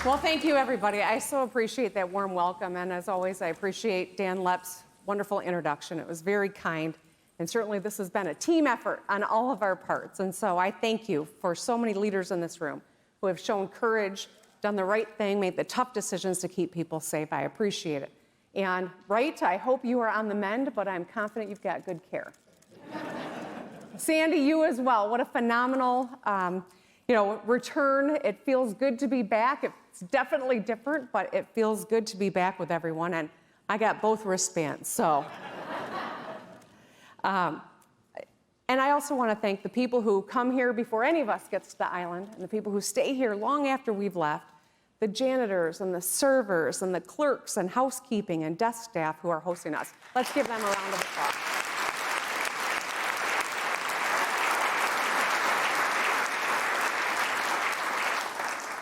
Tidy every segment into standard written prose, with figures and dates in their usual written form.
Well, thank you, everybody. I so appreciate that warm welcome. And as always, I appreciate Dan Loepp's wonderful introduction. It was very kind. And certainly this has been a team effort on all of our parts. And so I thank you for so many leaders in this room who have shown courage, done the right thing, made the tough decisions to keep people safe. I appreciate it. And I hope you are on the mend, but I'm confident you've got good care. Sandy, you as well. What a phenomenal return. It feels good to be back. It's definitely different, but it feels good to be back with everyone. And I got both wristbands, so. And I also want to thank the people who come here before any of us gets to the island, and the people who stay here long after we've left, the janitors and the servers and the clerks and housekeeping and desk staff who are hosting us. Let's give them a round of applause.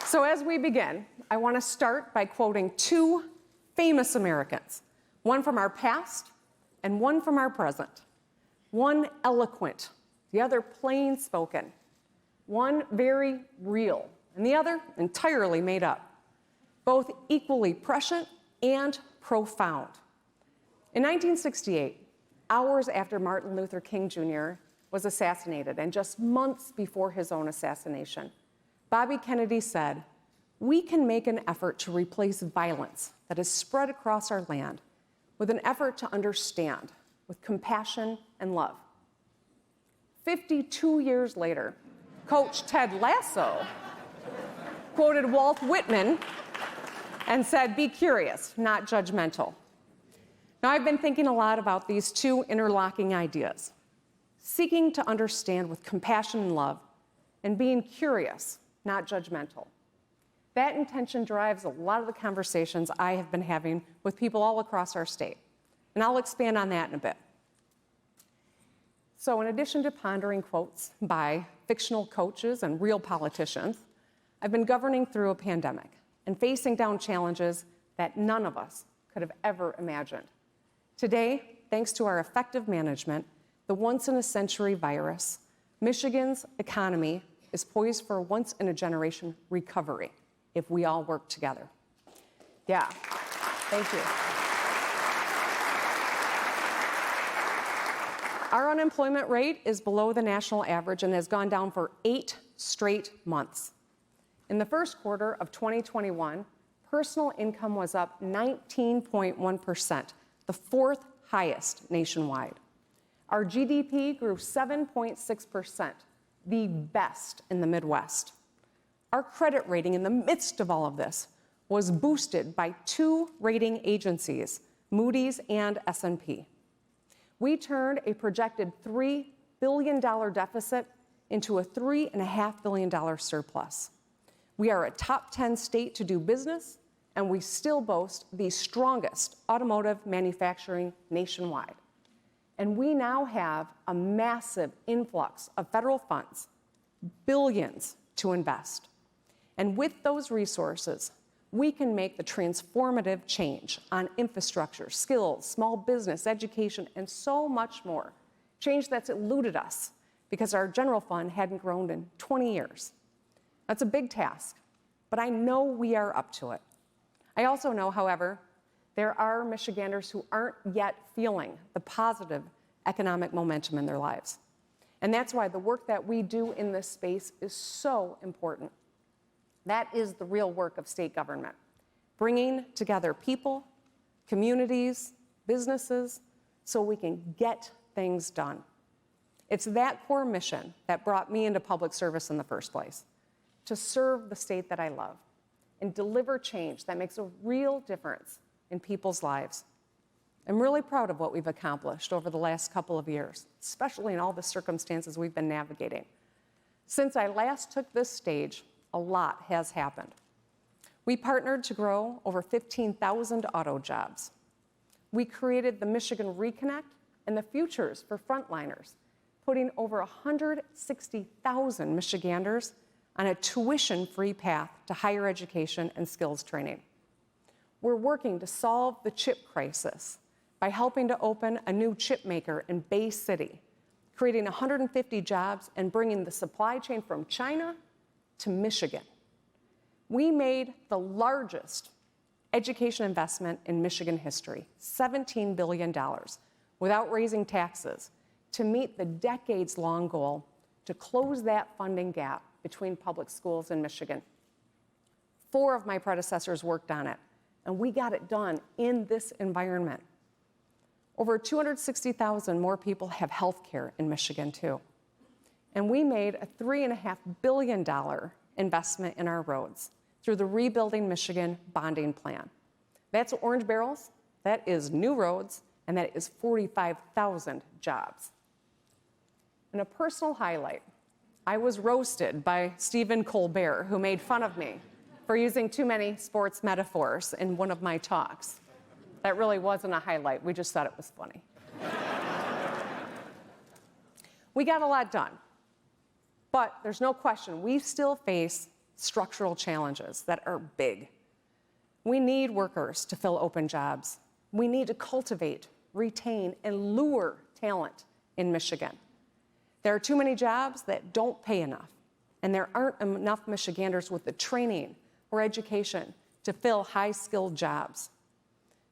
So as we begin, I want to start by quoting two famous Americans, one from our past and one from our present. One eloquent, the other plain spoken. One very real, and the other entirely made up. Both equally prescient and profound. In 1968, hours after Martin Luther King Jr. was assassinated, and just months before his own assassination, Bobby Kennedy said, "We can make an effort to replace violence that is spread across our land with an effort to understand, with compassion and love." 52 years later, Coach Ted Lasso quoted Walt Whitman and said, "Be curious, not judgmental." Now, I've been thinking a lot about these two interlocking ideas, seeking to understand with compassion and love, and being curious, not judgmental. That intention drives a lot of the conversations I have been having with people all across our state, and I'll expand on that in a bit. So in addition to pondering quotes by fictional coaches and real politicians, I've been governing through a pandemic and facing down challenges that none of us could have ever imagined. Today, thanks to our effective management, the once-in-a-century virus, Michigan's economy is poised for a once-in-a-generation recovery if we all work together. Yeah, thank you. Our unemployment rate is below the national average and has gone down for 8 straight months. In the first quarter of 2021, personal income was up 19.1%, the fourth highest nationwide. Our GDP grew 7.6%, the best in the Midwest. Our credit rating in the midst of all of this was boosted by 2 rating agencies, Moody's and S&P. We turned a projected $3 billion deficit into a $3.5 billion surplus. We are a top 10 state to do business, and we still boast the strongest automotive manufacturing nationwide. And we now have a massive influx of federal funds, billions to invest. And with those resources, we can make the transformative change on infrastructure, skills, small business, education, and so much more. Change that's eluded us because our general fund hadn't grown in 20 years. That's a big task, but I know we are up to it. I also know, however, there are Michiganders who aren't yet feeling the positive economic momentum in their lives. And that's why the work that we do in this space is so important. That is the real work of state government, bringing together people, communities, businesses, so we can get things done. It's that core mission that brought me into public service in the first place, to serve the state that I love and deliver change that makes a real difference in people's lives. I'm really proud of what we've accomplished over the last couple of years, especially in all the circumstances we've been navigating. Since I last took this stage, a lot has happened. We partnered to grow over 15,000 auto jobs. We created the Michigan Reconnect and the Futures for Frontliners, putting over 160,000 Michiganders on a tuition-free path to higher education and skills training. We're working to solve the chip crisis by helping to open a new chip maker in Bay City, creating 150 jobs and bringing the supply chain from China to Michigan. we made the largest education investment in Michigan history, $17 billion, without raising taxes, to meet the decades-long goal to close that funding gap between public schools in Michigan. 4 of my predecessors worked on it, and we got it done in this environment. Over 260,000 more people have health care in Michigan, too. And we made a $3.5 billion investment in our roads through the Rebuilding Michigan bonding plan. That's orange barrels, that is new roads, and that is 45,000 jobs. And a personal highlight, I was roasted by Stephen Colbert, who made fun of me for using too many sports metaphors in one of my talks. That really wasn't a highlight, we just thought it was funny. We got a lot done, but there's no question, we still face structural challenges that are big. We need workers to fill open jobs. We need to cultivate, retain, and lure talent in Michigan. There are too many jobs that don't pay enough, and there aren't enough Michiganders with the training or education to fill high-skilled jobs.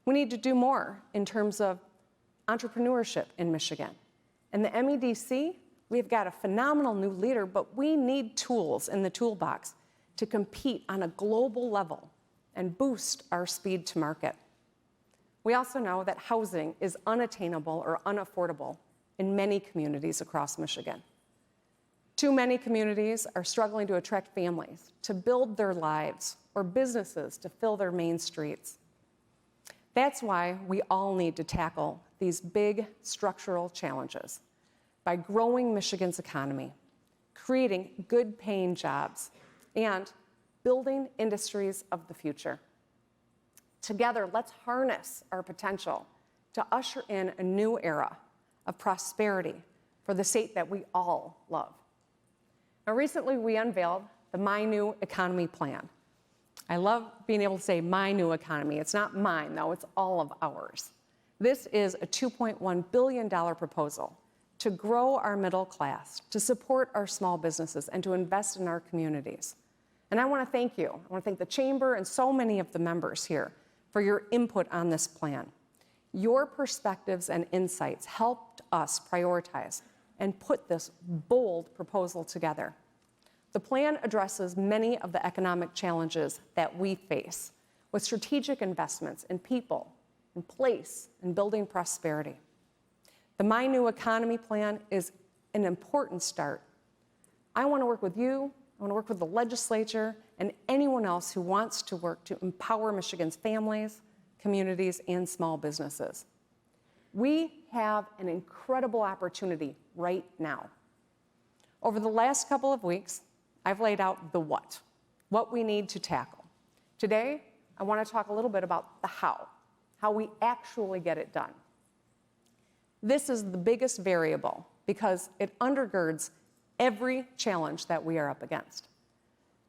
We need to do more in terms of entrepreneurship in Michigan. And the MEDC, we've got a phenomenal new leader, but we need tools in the toolbox to compete on a global level and boost our speed to market. We also know that housing is unattainable or unaffordable in many communities across Michigan. Too many communities are struggling to attract families to build their lives or businesses to fill their main streets. That's why we all need to tackle these big structural challenges by growing Michigan's economy, creating good-paying jobs, and building industries of the future. Together, let's harness our potential to usher in a new era of prosperity for the state that we all love. Now, recently we unveiled the My New Economy Plan. I love being able to say my new economy. It's not mine, though, it's all of ours. This is a $2.1 billion proposal to grow our middle class, to support our small businesses, and to invest in our communities. And I want to thank you. I want to thank the Chamber and so many of the members here for your input on this plan. Your perspectives and insights helped us prioritize and put this bold proposal together. The plan addresses many of the economic challenges that we face, with strategic investments in people, in place, and building prosperity. The My New Economy Plan is an important start. I want to work with you, I want to work with the legislature, and anyone else who wants to work to empower Michigan's families, communities, and small businesses. We have an incredible opportunity right now. Over the last couple of weeks, I've laid out the what we need to tackle. Today, I want to talk a little bit about the how we actually get it done. This is the biggest variable because it undergirds every challenge that we are up against.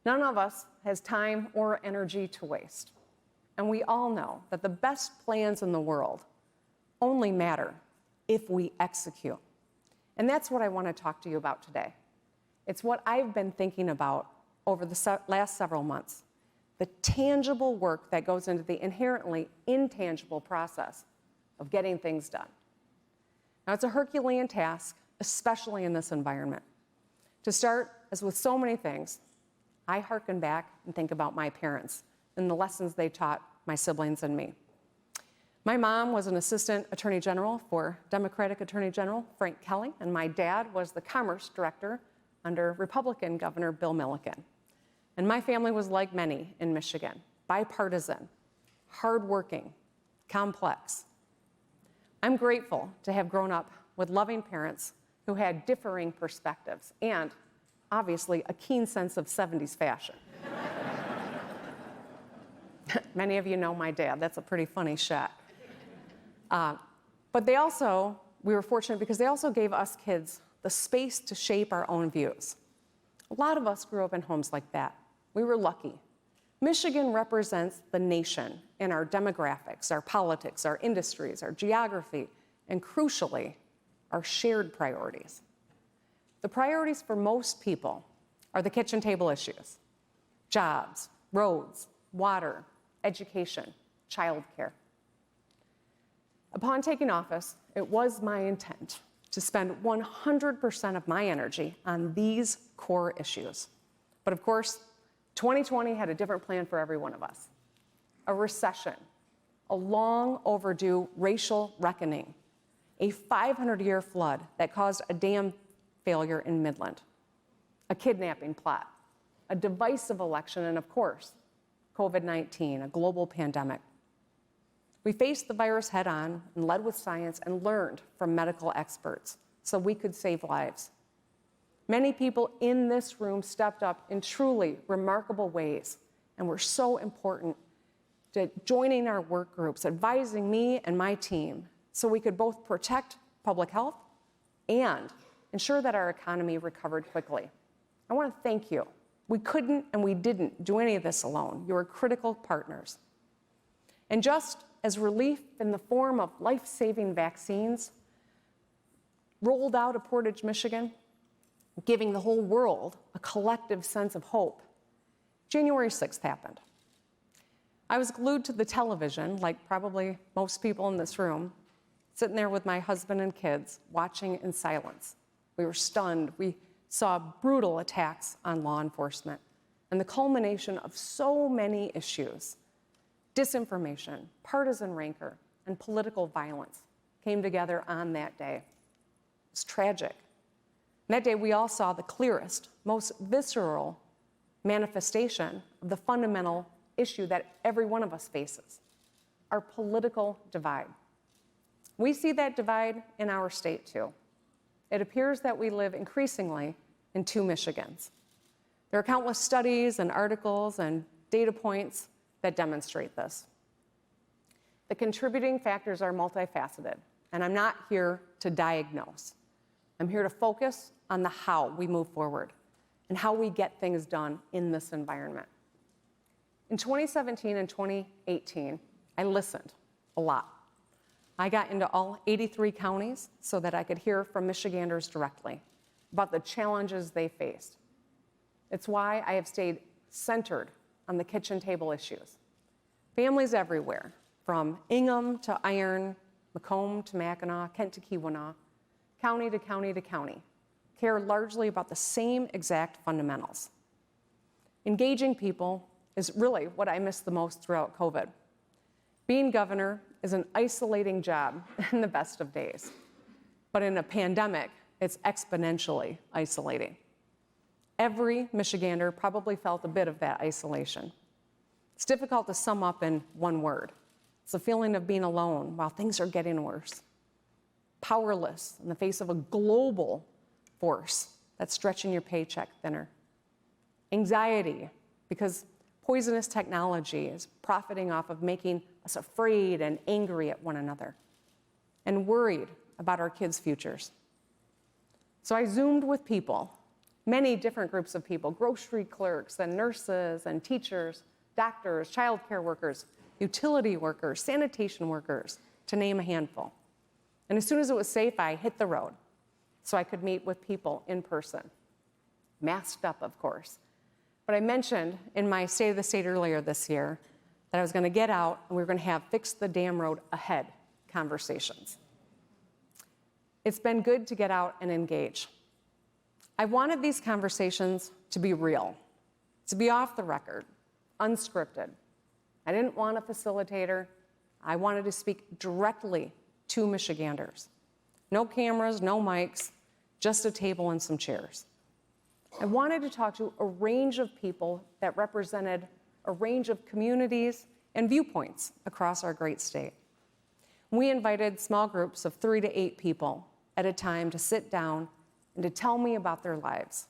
None of us has time or energy to waste. And we all know that the best plans in the world only matter if we execute. And that's what I want to talk to you about today. It's what I've been thinking about over the last several months, the tangible work that goes into the inherently intangible process of getting things done. Now, it's a Herculean task, especially in this environment. To start, as with so many things, I hearken back and think about my parents and the lessons they taught my siblings and me. My mom was an assistant attorney general for Democratic Attorney General Frank Kelly, and my dad was the commerce director under Republican Governor Bill Milliken. And my family was like many in Michigan, bipartisan, hardworking, complex. I'm grateful to have grown up with loving parents who had differing perspectives and, obviously, a keen sense of 70s fashion. Many of you know my dad. That's a pretty funny shot. But we were fortunate because they also gave us kids the space to shape our own views. A lot of us grew up in homes like that. We were lucky. Michigan represents the nation in our demographics, our politics, our industries, our geography, and crucially, our shared priorities. The priorities for most people are the kitchen table issues: jobs, roads, water, education, childcare. Upon taking office, it was my intent to spend 100% of my energy on these core issues. But of course, 2020 had a different plan for every one of us. A recession, a long overdue racial reckoning, a 500-year flood that caused a dam failure in Midland, a kidnapping plot, a divisive election, and of course, COVID-19, a global pandemic. We faced the virus head on and led with science and learned from medical experts so we could save lives. Many people in this room stepped up in truly remarkable ways and were so important to joining our work groups, advising me and my team so we could both protect public health and ensure that our economy recovered quickly. I want to thank you. We couldn't and we didn't do any of this alone. You were critical partners. And just as relief in the form of life-saving vaccines rolled out of Portage, Michigan, giving the whole world a collective sense of hope, January 6th happened. I was glued to the television, like probably most people in this room, sitting there with my husband and kids, watching in silence. We were stunned. We saw brutal attacks on law enforcement and the culmination of so many issues. Disinformation, partisan rancor, and political violence came together on that day. It was tragic. And that day, we all saw the clearest, most visceral manifestation of the fundamental issue that every one of us faces, our political divide. We see that divide in our state, too. It appears that we live increasingly in two Michigans. There are countless studies and articles and data points that demonstrate this. The contributing factors are multifaceted, and I'm not here to diagnose. I'm here to focus on the how we move forward and how we get things done in this environment. In 2017 and 2018, I listened a lot. I got into all 83 counties so that I could hear from Michiganders directly about the challenges they faced. It's why I have stayed centered on the kitchen table issues. Families everywhere, from Ingham to Iron, Macomb to Mackinac, Kent to Keweenaw, county to county to county, care largely about the same exact fundamentals. Engaging people is really what I missed the most throughout COVID. Being governor is an isolating job in the best of days, but in a pandemic, it's exponentially isolating. Every Michigander probably felt a bit of that isolation. It's difficult to sum up in one word. It's a feeling of being alone while things are getting worse. Powerless in the face of a global force that's stretching your paycheck thinner. Anxiety because poisonous technology is profiting off of making us afraid and angry at one another. And worried about our kids' futures. So I Zoomed with people, many different groups of people, grocery clerks and nurses and teachers, doctors, childcare workers, utility workers, sanitation workers, to name a handful. And as soon as it was safe, I hit the road so I could meet with people in person. Masked up, of course. But I mentioned in my State of the State earlier this year that I was going to get out and we were going to have fix the damn road ahead conversations. It's been good to get out and engage. I wanted these conversations to be real, to be off the record, unscripted. I didn't want a facilitator. I wanted to speak directly to Michiganders. No cameras, no mics, just a table and some chairs. I wanted to talk to a range of people that represented a range of communities and viewpoints across our great state. We invited small groups of 3 to 8 people at a time to sit down and to tell me about their lives.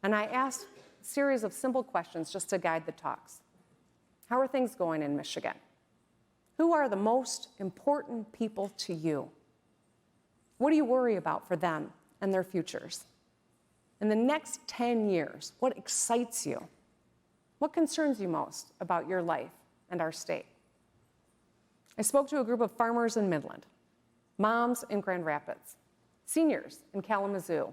And I asked a series of simple questions just to guide the talks. How are things going in Michigan? Who are the most important people to you? What do you worry about for them and their futures? In the next 10 years, what excites you? What concerns you most about your life and our state? I spoke to a group of farmers in Midland, moms in Grand Rapids, seniors in Kalamazoo,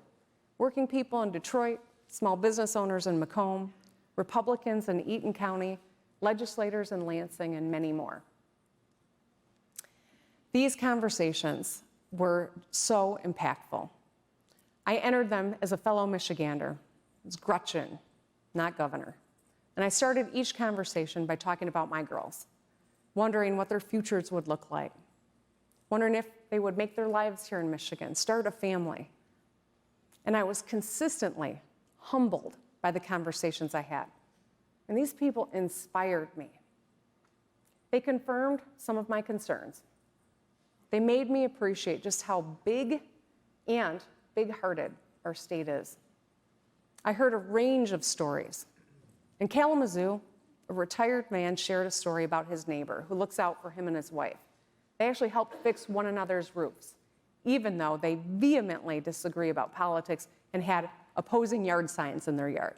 working people in Detroit, small business owners in Macomb, Republicans in Eaton County, legislators in Lansing, and many more. These conversations were so impactful. I entered them as a fellow Michigander, as Gretchen, not governor. And I started each conversation by talking about my girls, wondering what their futures would look like, wondering if they would make their lives here in Michigan, start a family. And I was consistently humbled by the conversations I had. And these people inspired me. They confirmed some of my concerns. They made me appreciate just how big and big-hearted our state is. I heard a range of stories. In Kalamazoo, a retired man shared a story about his neighbor who looks out for him and his wife. They actually helped fix one another's roofs, even though they vehemently disagree about politics and had opposing yard signs in their yard.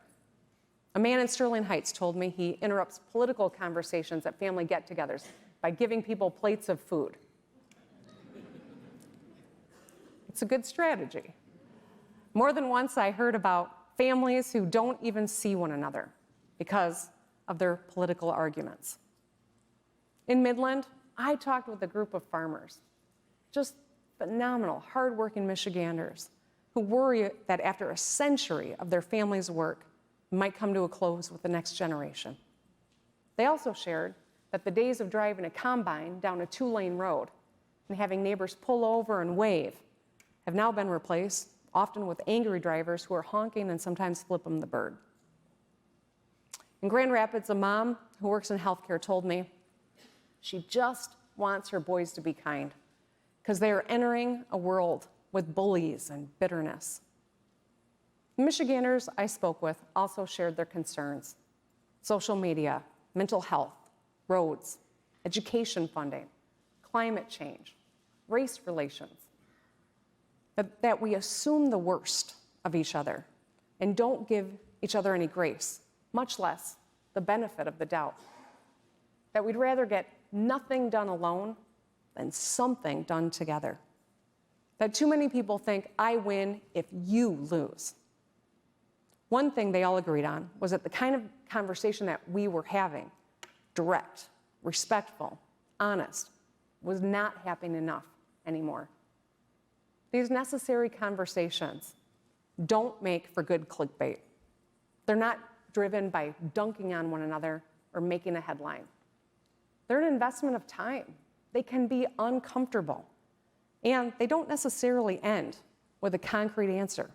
A man in Sterling Heights told me he interrupts political conversations at family get-togethers by giving people plates of food. It's a good strategy. More than once, I heard about families who don't even see one another because of their political arguments. In Midland, I talked with a group of farmers, just phenomenal, hardworking Michiganders, who worry that after a century of their family's work might come to a close with the next generation. They also shared that the days of driving a combine down a 2-lane road and having neighbors pull over and wave have now been replaced, often with angry drivers who are honking and sometimes flip them the bird. In Grand Rapids, a mom who works in healthcare told me she just wants her boys to be kind because they are entering a world with bullies and bitterness. The Michiganders I spoke with also shared their concerns: social media, mental health, roads, education funding, climate change, race relations. That we assume the worst of each other and don't give each other any grace, much less the benefit of the doubt. That we'd rather get nothing done alone than something done together. That too many people think I win if you lose. One thing they all agreed on was that the kind of conversation that we were having, direct, respectful, honest, was not happening enough anymore. These necessary conversations don't make for good clickbait. They're not driven by dunking on one another or making a headline. They're an investment of time. They can be uncomfortable, and they don't necessarily end with a concrete answer.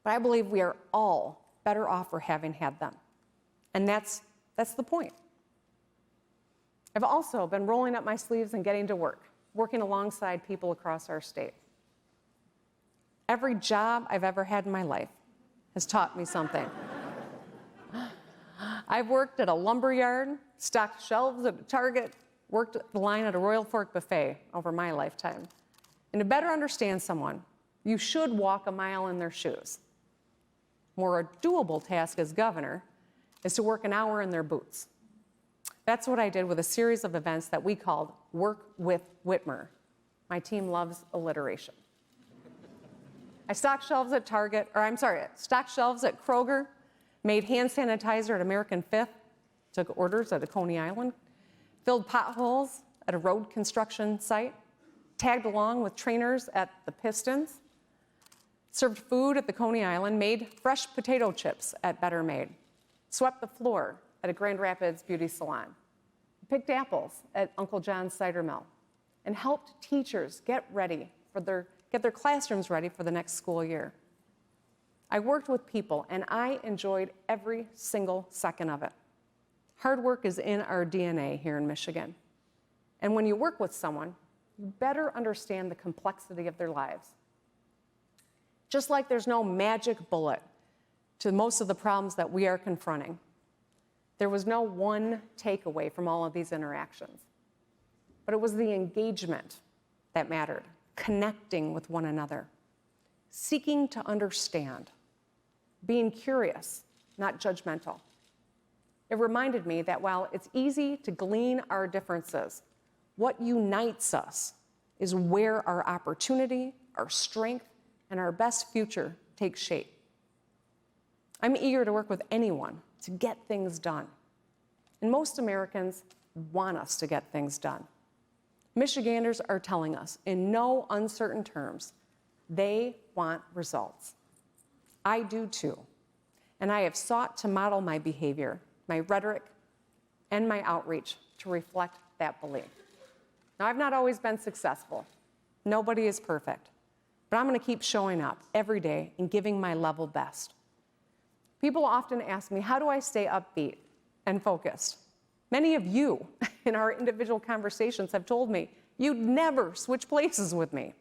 But I believe we are all better off for having had them, and that's the point. I've also been rolling up my sleeves and getting to work, working alongside people across our state. Every job I've ever had in my life has taught me something. I've worked at a lumber yard, stocked shelves at a Target, worked the line at a Royal Fork buffet over my lifetime. And to better understand someone, you should walk a mile in their shoes. More a doable task as governor is to work an hour in their boots. That's what I did with a series of events that we called Work with Whitmer. My team loves alliteration. I stocked shelves at stocked shelves at Kroger, made hand sanitizer at American Fifth, took orders at a Coney Island, filled potholes at a road construction site, tagged along with trainers at the Pistons, served food at the Coney Island, made fresh potato chips at Better Made, swept the floor at a Grand Rapids beauty salon, picked apples at Uncle John's Cider Mill, and helped teachers get their classrooms ready for the next school year. I worked with people, and I enjoyed every single second of it. Hard work is in our DNA here in Michigan. And when you work with someone, you better understand the complexity of their lives. Just like there's no magic bullet to most of the problems that we are confronting, there was no one takeaway from all of these interactions. But it was the engagement that mattered, connecting with one another, seeking to understand, being curious, not judgmental. It reminded me that while it's easy to glean our differences, what unites us is where our opportunity, our strength, and our best future take shape. I'm eager to work with anyone to get things done. And most Americans want us to get things done. Michiganders are telling us in no uncertain terms they want results. I do too. And I have sought to model my behavior, my rhetoric, and my outreach to reflect that belief. Now, I've not always been successful. Nobody is perfect. But I'm going to keep showing up every day and giving my level best. People often ask me, how do I stay upbeat and focused? Many of you in our individual conversations have told me you'd never switch places with me.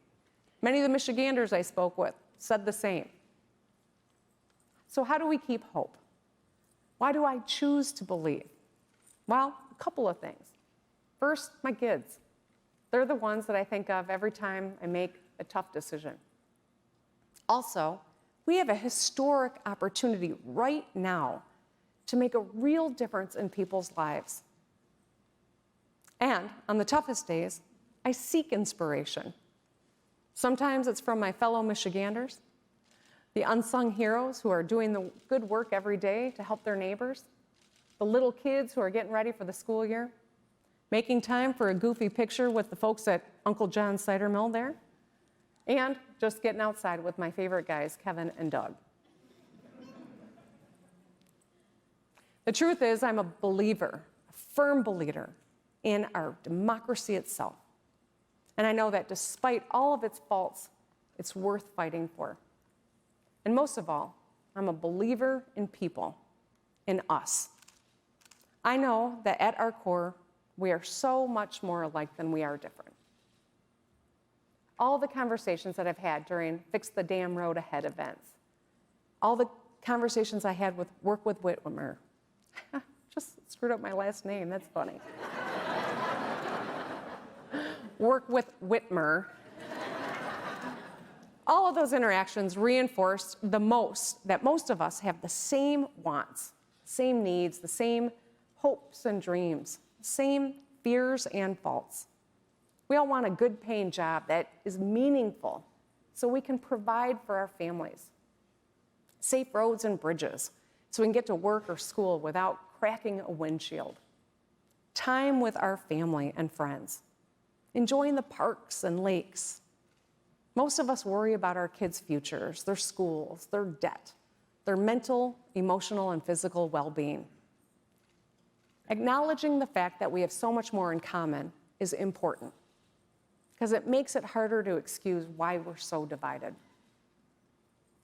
Many of the Michiganders I spoke with said the same. So how do we keep hope? Why do I choose to believe? Well, a couple of things. First, my kids. They're the ones that I think of every time I make a tough decision. Also, we have a historic opportunity right now to make a real difference in people's lives. And on the toughest days, I seek inspiration. Sometimes it's from my fellow Michiganders, the unsung heroes who are doing the good work every day to help their neighbors, the little kids who are getting ready for the school year, making time for a goofy picture with the folks at Uncle John's Cider Mill there, and just getting outside with my favorite guys, Kevin and Doug. The truth is, I'm a believer, a firm believer in our democracy itself. And I know that despite all of its faults, it's worth fighting for. And most of all, I'm a believer in people, in us. I know that at our core, we are so much more alike than we are different. All the conversations that I've had during Fix the Damn Road Ahead events, all the conversations I had with Work with Whitmer, just screwed up my last name, that's funny. Work with Whitmer. All of those interactions reinforced that most of us have the same wants, same needs, the same hopes and dreams, same fears and faults. We all want a good paying job that is meaningful so we can provide for our families. Safe roads and bridges so we can get to work or school without cracking a windshield. Time with our family and friends. Enjoying the parks and lakes. Most of us worry about our kids' futures, their schools, their debt, their mental, emotional, and physical well-being. Acknowledging the fact that we have so much more in common is important because it makes it harder to excuse why we're so divided.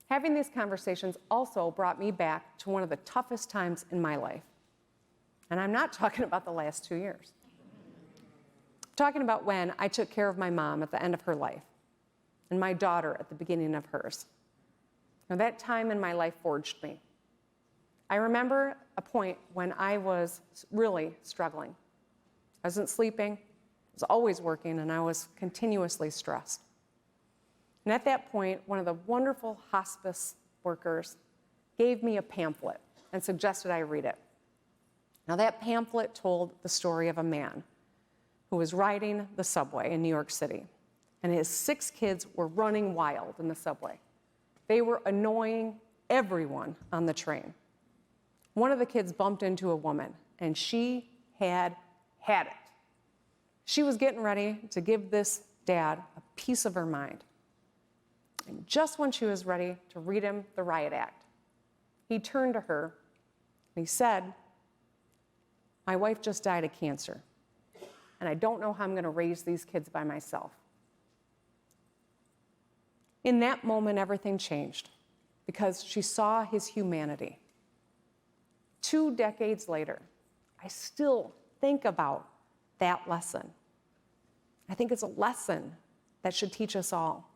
Having these conversations also brought me back to one of the toughest times in my life. And I'm not talking about the last 2 years. I'm talking about when I took care of my mom at the end of her life and my daughter at the beginning of hers. Now, that time in my life forged me. I remember a point when I was really struggling. I wasn't sleeping, I was always working, and I was continuously stressed. And at that point, one of the wonderful hospice workers gave me a pamphlet and suggested I read it. Now, that pamphlet told the story of a man who was riding the subway in New York City, and his 6 kids were running wild in the subway. They were annoying everyone on the train. One of the kids bumped into a woman, and she had it. She was getting ready to give this dad a piece of her mind. And just when she was ready to read him the riot act, he turned to her and he said, "My wife just died of cancer, and I don't know how I'm going to raise these kids by myself." In that moment, everything changed because she saw his humanity. 2 decades later, I still think about that lesson. I think it's a lesson that should teach us all.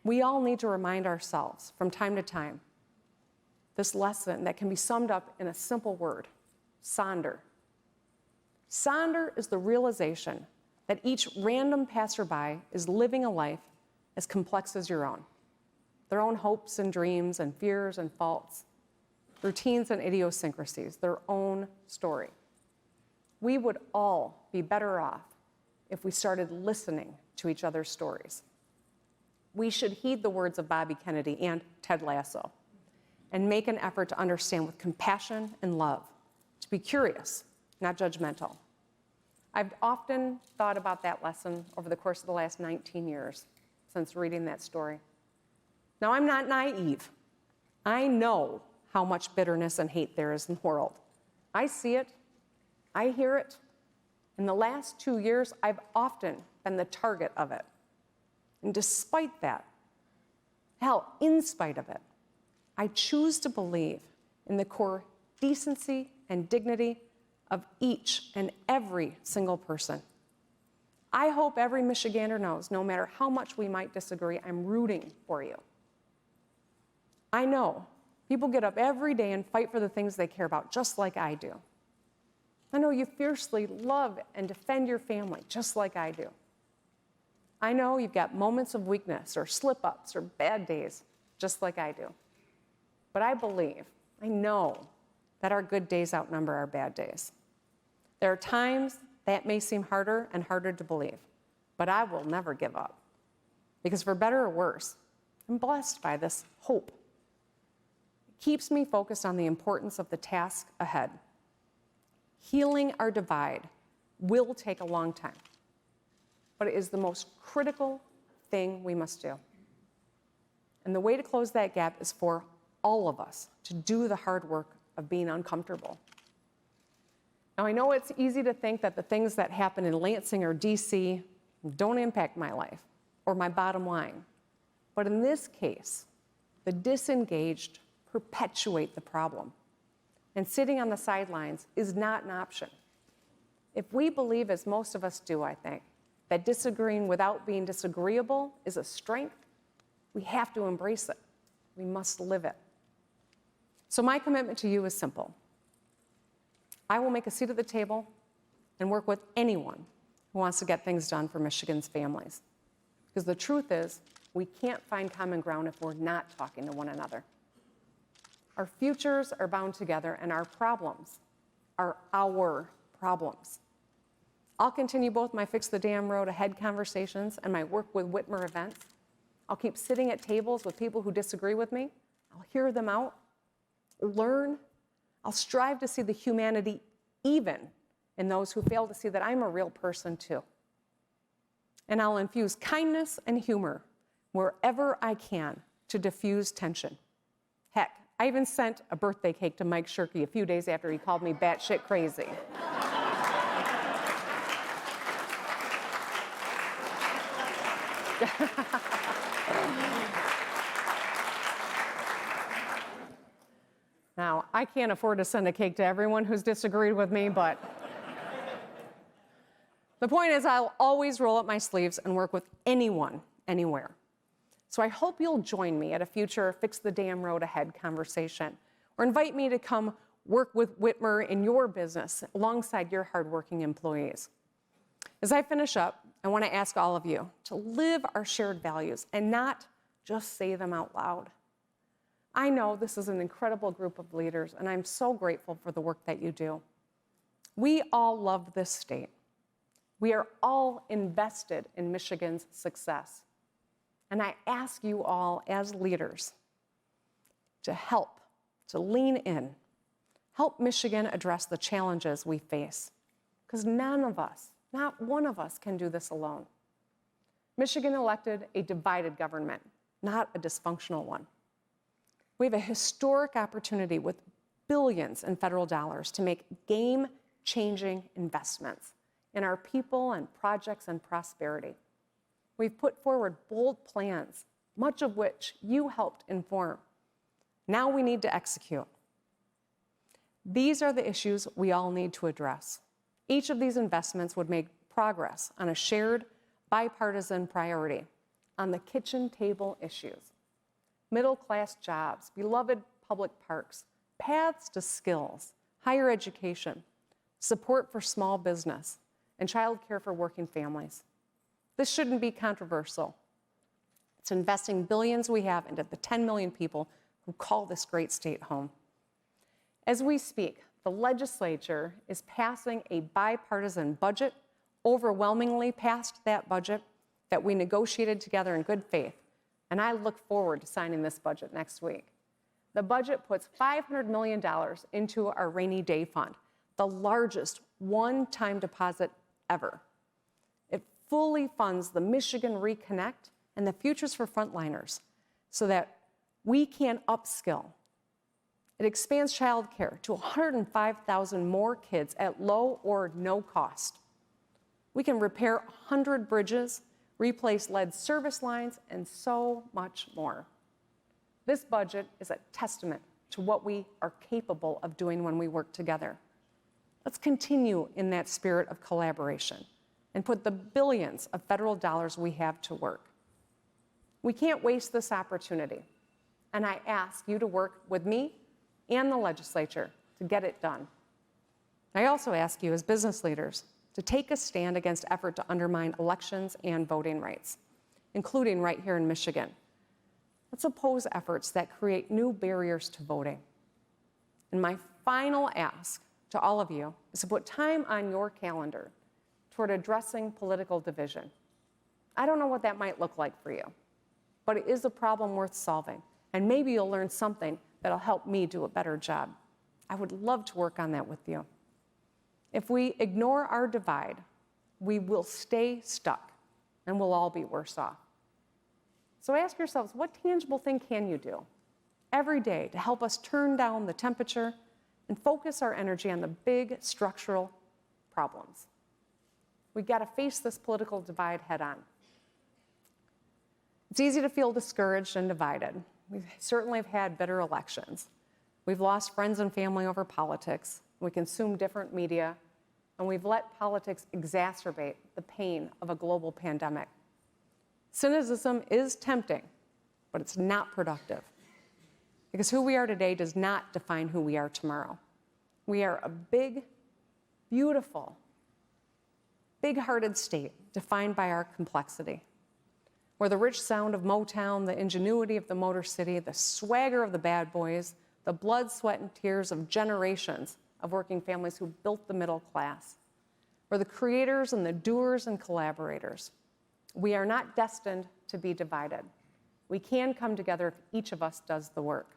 We all need to remind ourselves from time to time this lesson that can be summed up in a simple word, sonder. Sonder is the realization that each random passerby is living a life as complex as your own. Their own hopes and dreams and fears and faults, routines and idiosyncrasies, their own story. We would all be better off if we started listening to each other's stories. We should heed the words of Bobby Kennedy and Ted Lasso. and make an effort to understand with compassion and love, to be curious, not judgmental. I've often thought about that lesson over the course of the last 19 years since reading that story. Now, I'm not naive. I know how much bitterness and hate there is in the world. I see it. I hear it. In the last 2 years, I've often been the target of it. And despite that, hell, in spite of it, I choose to believe in the core decency and dignity of each and every single person. I hope every Michigander knows, no matter how much we might disagree, I'm rooting for you. I know people get up every day and fight for the things they care about, just like I do. I know you fiercely love and defend your family, just like I do. I know you've got moments of weakness or slip-ups or bad days, just like I do. But I believe, I know, that our good days outnumber our bad days. There are times that may seem harder and harder to believe, but I will never give up. Because for better or worse, I'm blessed by this hope. It keeps me focused on the importance of the task ahead. Healing our divide will take a long time, but it is the most critical thing we must do. And the way to close that gap is for all of us to do the hard work of being uncomfortable. Now, I know it's easy to think that the things that happen in Lansing or DC don't impact my life or my bottom line. But in this case, the disengaged perpetuate the problem. And sitting on the sidelines is not an option. If we believe, as most of us do, I think, that disagreeing without being disagreeable is a strength, we have to embrace it. We must live it. So my commitment to you is simple. I will make a seat at the table and work with anyone who wants to get things done for Michigan's families. Because the truth is, we can't find common ground if we're not talking to one another. Our futures are bound together, and our problems are our problems. I'll continue both my Fix the Damn Road Ahead conversations and my Work with Whitmer events. I'll keep sitting at tables with people who disagree with me. I'll hear them out, learn. I'll strive to see the humanity even in those who fail to see that I'm a real person too. And I'll infuse kindness and humor wherever I can to diffuse tension. Heck, I even sent a birthday cake to Mike Shirkey a few days after he called me batshit crazy. Now, I can't afford to send a cake to everyone who's disagreed with me, but the point is I'll always roll up my sleeves and work with anyone, anywhere. So I hope you'll join me at a future Fix the Damn Road Ahead conversation, or invite me to come work with Whitmer in your business alongside your hardworking employees. As I finish up, I want to ask all of you to live our shared values and not just say them out loud. I know this is an incredible group of leaders, and I'm so grateful for the work that you do. We all love this state. We are all invested in Michigan's success. And I ask you all as leaders to help, to lean in, help Michigan address the challenges we face. Because none of us, not one of us, can do this alone. Michigan elected a divided government, not a dysfunctional one. We have a historic opportunity with billions in federal dollars to make game-changing investments in our people and projects and prosperity. We've put forward bold plans, much of which you helped inform. Now we need to execute. These are the issues we all need to address. Each of these investments would make progress on a shared bipartisan priority on the kitchen table issues. Middle-class jobs, beloved public parks, paths to skills, higher education, support for small business, and childcare for working families. This shouldn't be controversial. It's investing billions we have into the 10 million people who call this great state home. As we speak, the legislature is passing a bipartisan budget, overwhelmingly passed that budget that we negotiated together in good faith. And I look forward to signing this budget next week. The budget puts $500 million into our rainy day fund, the largest one-time deposit ever. It fully funds the Michigan Reconnect and the Futures for Frontliners so that we can upskill. It expands childcare to 105,000 more kids at low or no cost. We can repair 100 bridges, replace lead service lines, and so much more. This budget is a testament to what we are capable of doing when we work together. Let's continue in that spirit of collaboration and put the billions of federal dollars we have to work. We can't waste this opportunity, and I ask you to work with me and the legislature to get it done. I also ask you as business leaders to take a stand against effort to undermine elections and voting rights, including right here in Michigan. Let's oppose efforts that create new barriers to voting. And my final ask to all of you is to put time on your calendar toward addressing political division. I don't know what that might look like for you, but it is a problem worth solving, and maybe you'll learn something that'll help me do a better job. I would love to work on that with you. If we ignore our divide, we will stay stuck, and we'll all be worse off. So ask yourselves, what tangible thing can you do every day to help us turn down the temperature and focus our energy on the big structural problems? We've got to face this political divide head on. It's easy to feel discouraged and divided. We certainly have had bitter elections. We've lost friends and family over politics. We consume different media, and we've let politics exacerbate the pain of a global pandemic. Cynicism is tempting, but it's not productive, because who we are today does not define who we are tomorrow. We are a big, beautiful, big-hearted state defined by our complexity. We're the rich sound of Motown, the ingenuity of the Motor City, the swagger of the Bad Boys, the blood, sweat, and tears of generations of working families who built the middle class. We're the creators and the doers and collaborators. We are not destined to be divided. We can come together if each of us does the work.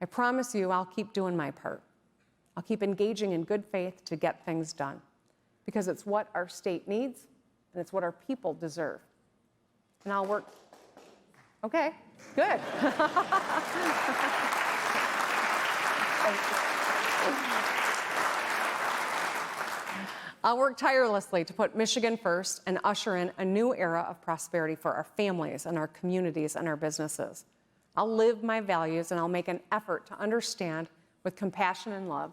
I promise you I'll keep doing my part. I'll keep engaging in good faith to get things done, because it's what our state needs and it's what our people deserve. And I'll work. Okay, good. I'll work tirelessly to put Michigan first and usher in a new era of prosperity for our families and our communities and our businesses. I'll live my values, and I'll make an effort to understand with compassion and love.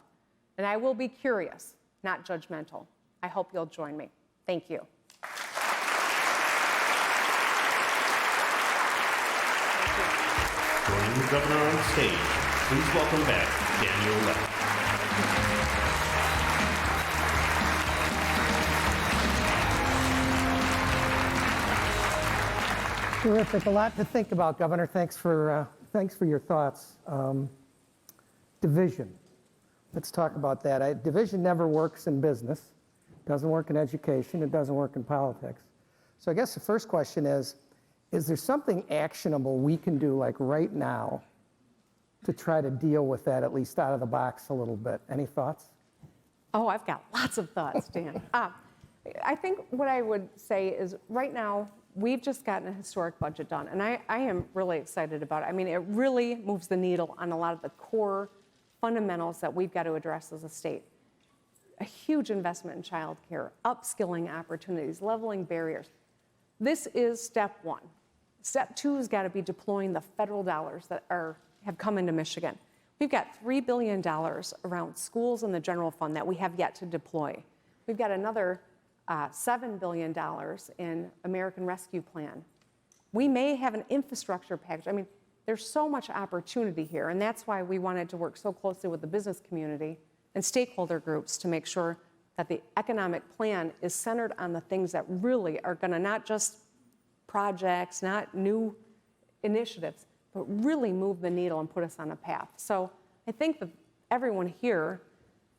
And I will be curious, not judgmental. I hope you'll join me. Thank you. Joining the governor on the stage, please welcome back Daniel Loepp. Terrific. A lot to think about, Governor. Thanks for your thoughts. Division. Let's talk about that. Division never works in business. It doesn't work in education. It doesn't work in politics. So I guess the first question is there something actionable we can do, like right now, to try to deal with that, at least out of the box a little bit? Any thoughts? Oh, I've got lots of thoughts, Dan. I think what I would say is right now, we've just gotten a historic budget done, and I am really excited about it. I mean, it really moves the needle on a lot of the core fundamentals that we've got to address as a state. A huge investment in childcare, upskilling opportunities, leveling barriers. This is step one. Step two has got to be deploying the federal dollars that have come into Michigan. We've got $3 billion around schools and the general fund that we have yet to deploy. We've got another $7 billion in American Rescue Plan. We may have an infrastructure package. I mean, there's so much opportunity here, and that's why we wanted to work so closely with the business community and stakeholder groups to make sure that the economic plan is centered on the things that really are going to, not just projects, not new initiatives, but really move the needle and put us on a path. So I think that everyone here,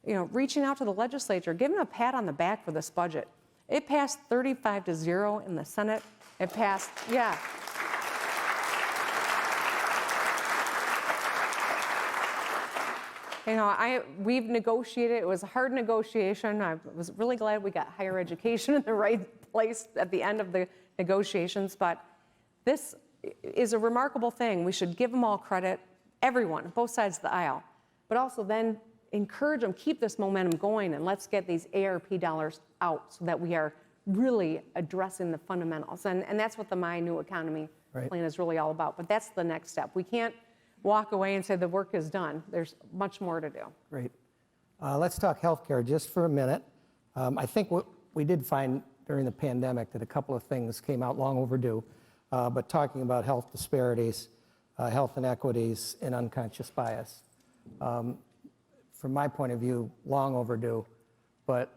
reaching out to the legislature, give them a pat on the back for this budget. It passed 35-0 in the Senate. It passed, yeah. You know, we've negotiated. It was a hard negotiation. I was really glad we got higher education in the right place at the end of the negotiations. But this is a remarkable thing. We should give them all credit, everyone, both sides of the aisle, but also then encourage them, keep this momentum going, and let's get these ARP dollars out so that we are really addressing the fundamentals. And that's what the My New Economy plan is really all about. But that's the next step. We can't walk away and say the work is done. There's much more to do. Great. Let's talk healthcare just for a minute. I think what we did find during the pandemic that a couple of things came out long overdue, but talking about health disparities, health inequities, and unconscious bias. From my point of view, long overdue, but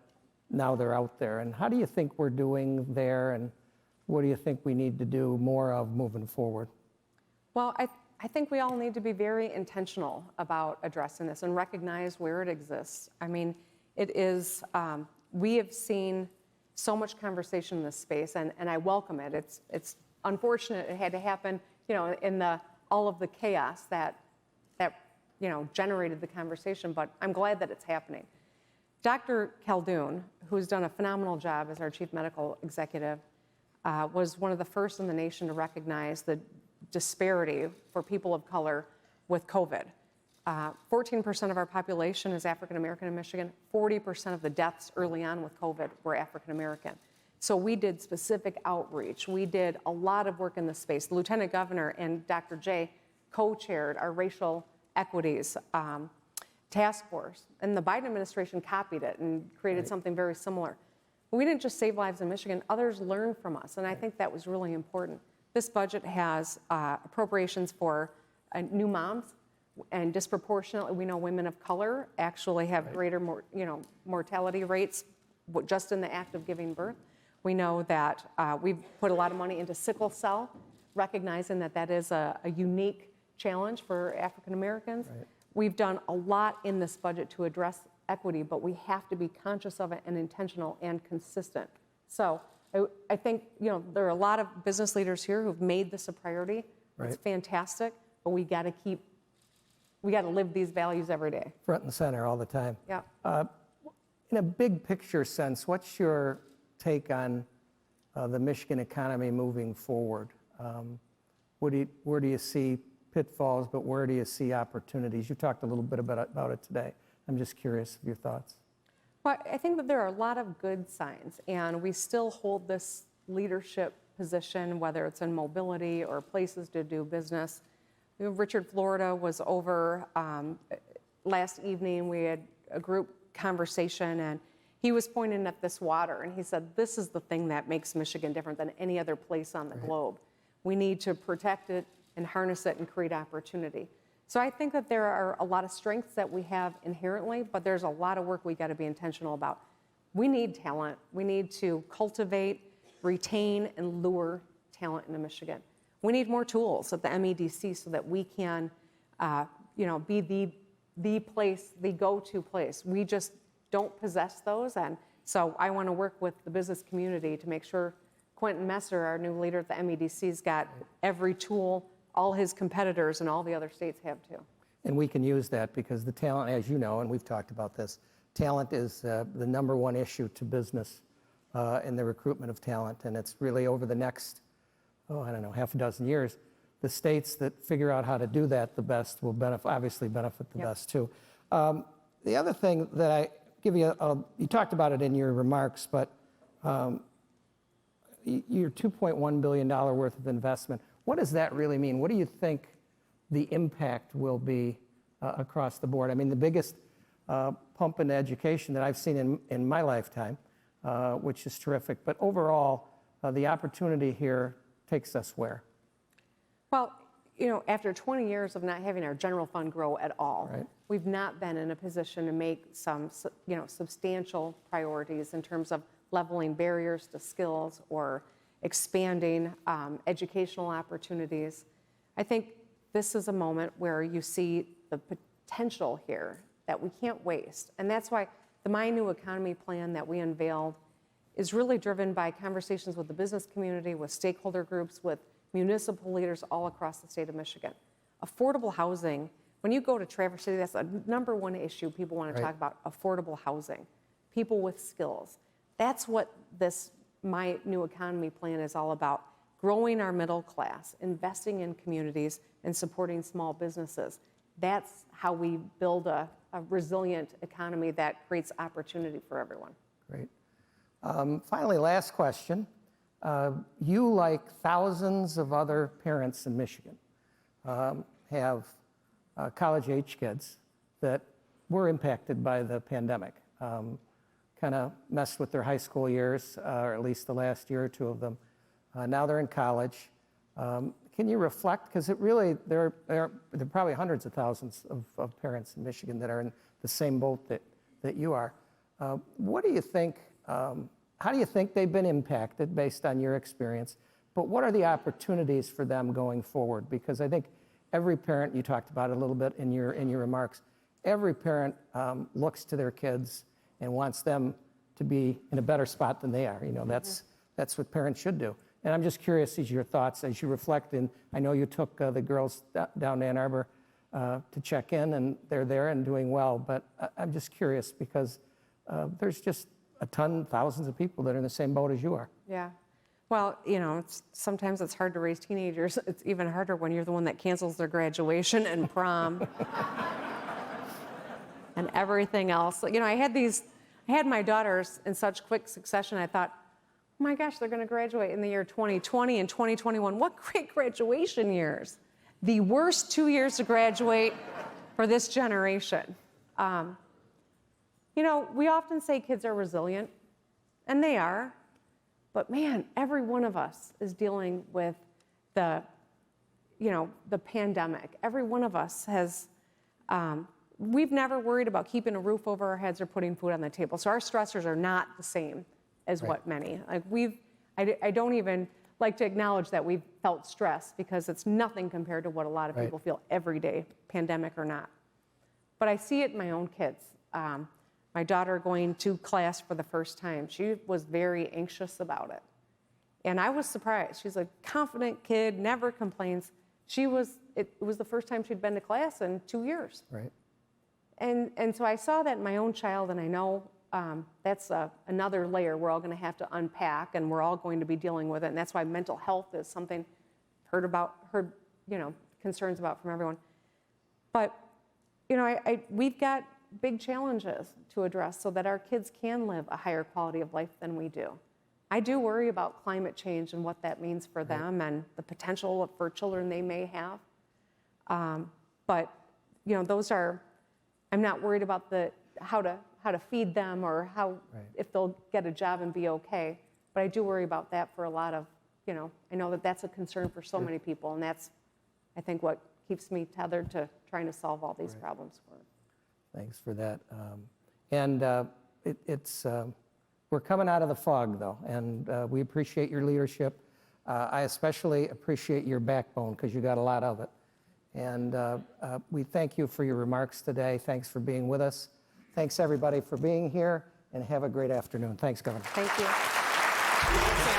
now they're out there. And how do you think we're doing there, and what do you think we need to do more of moving forward? Well, I think we all need to be very intentional about addressing this and recognize where it exists. I mean, it is, we have seen so much conversation in this space, and I welcome it. It's unfortunate it had to happen, you know, in all of the chaos that you know, generated the conversation, but I'm glad that it's happening. Dr. Khaldun, who's done a phenomenal job as our chief medical executive, was one of the first in the nation to recognize the disparity for people of color with COVID. 14% of our population is African American in Michigan. 40% of the deaths early on with COVID were African American. So we did specific outreach. We did a lot of work in this space. The Lieutenant Governor and Dr. Jay co-chaired our racial equities task force, and the Biden administration copied it and created something very similar. We didn't just save lives in Michigan, others learned from us, and I think that was really important. This budget has appropriations for new moms, and disproportionately, we know women of color actually have greater mortality rates just in the act of giving birth. We know that we've put a lot of money into sickle cell, recognizing that that is a unique challenge for African Americans. Right. We've done a lot in this budget to address equity, but we have to be conscious of it and intentional and consistent. So I think, you know, there are a lot of business leaders here who've made this a priority. Right. It's fantastic, but we got to live these values every day. Front and center all the time. Yeah. In a big picture sense, what's your take on the Michigan economy moving forward? Where do you see pitfalls, but where do you see opportunities? You talked a little bit about it today. I'm just curious of your thoughts. Well, I think that there are a lot of good signs, and we still hold this leadership position, whether it's in mobility or places to do business. You know, Richard Florida was over last evening. We had a group conversation, and he was pointing at this water, and he said, this is the thing that makes Michigan different than any other place on the globe. We need to protect it and harness it and create opportunity. So I think that there are a lot of strengths that we have inherently, but there's a lot of work we got to be intentional about. We need talent. We need to cultivate, retain, and lure talent into Michigan. We need more tools at the MEDC so that we can, be the place, the go-to place. We just don't possess those, and so I want to work with the business community to make sure Quentin Messer, our new leader at the MEDC's got every tool all his competitors and all the other states have too. And we can use that because the talent, as you know, and we've talked about this, talent is the number one issue to business in the recruitment of talent. And it's really over the next, half a dozen years, the states that figure out how to do that the best will obviously benefit the best too. The other thing that I give you, you talked about it in your remarks, but your $2.1 billion worth of investment, what does that really mean? What do you think the impact will be across the board? I mean, the biggest pump in education that I've seen in my lifetime, which is terrific. But overall, the opportunity here takes us where? Well, after 20 years of not having our general fund grow at all, we've not been in a position to make some, substantial priorities in terms of leveling barriers to skills or expanding educational opportunities. I think this is a moment where you see the potential here that we can't waste. And that's why the My New Economy plan that we unveiled is really driven by conversations with the business community, with stakeholder groups, with municipal leaders all across the state of Michigan. Affordable housing, when you go to Traverse City, that's the number one issue people want to Right. talk about, affordable housing, people with skills. That's what this My New Economy plan is all about, growing our middle class, investing in communities, and supporting small businesses. That's how we build a resilient economy that creates opportunity for everyone. Great. Finally, last question. You, like thousands of other parents in Michigan, have college-age kids that were impacted by the pandemic. Kind of messed with their high school years, or at least the last year or two of them. Now they're in college. Can you reflect, because it really, there are probably hundreds of thousands of parents in Michigan that are in the same boat that you are. What do you think, how do you think they've been impacted based on your experience? But what are the opportunities for them going forward? Because I think every parent, you talked about it a little bit in your remarks, every parent looks to their kids and wants them to be in a better spot than they are. You know, that's what parents should do. And I'm just curious as your thoughts as you reflect. And I know you took the girls down to Ann Arbor to check in, and they're there and doing well. But I'm just curious because there's just thousands of people that are in the same boat as you are. Yeah. Well, you know, sometimes it's hard to raise teenagers. It's even harder when you're the one that cancels their graduation and prom and everything else. You know, I had my daughters in such quick succession. I thought, oh my gosh, they're going to graduate in the year 2020 and 2021. What great graduation years. The worst 2 years to graduate for this generation. You know, we often say kids are resilient, and they are. But man, every one of us is dealing with the pandemic. Every one of us has, we've never worried about keeping a roof over our heads or putting food on the table. So our stressors are not the same as Right. what many. Like I don't even like to acknowledge that we've felt stress because it's nothing compared to what a lot of Right. people feel every day, pandemic or not. But I see it in my own kids. My daughter going to class for the first time, she was very anxious about it. And I was surprised. She's a confident kid, never complains. It was the first time she'd been to class in 2 years. Right. And so I saw that in my own child, and I know that's another layer we're all going to have to unpack, and we're all going to be dealing with it. And that's why mental health is something heard concerns about from everyone. But you know, we've got big challenges to address so that our kids can live a higher quality of life than we do. I do worry about climate change and what that means for them and the potential for children they may have. But you know, I'm not worried about how to feed them or if they'll get a job and be okay. But I do worry about that for a lot of, you know, I know that that's a concern for so many people, and that's, I think, what keeps me tethered to trying to solve all these problems for them. Thanks for that. We're coming out of the fog, though, and we appreciate your leadership. I especially appreciate your backbone because you got a lot of it. And we thank you for your remarks today. Thanks for being with us. Thanks, everybody, for being here, and have a great afternoon. Thanks, Governor. Thank you.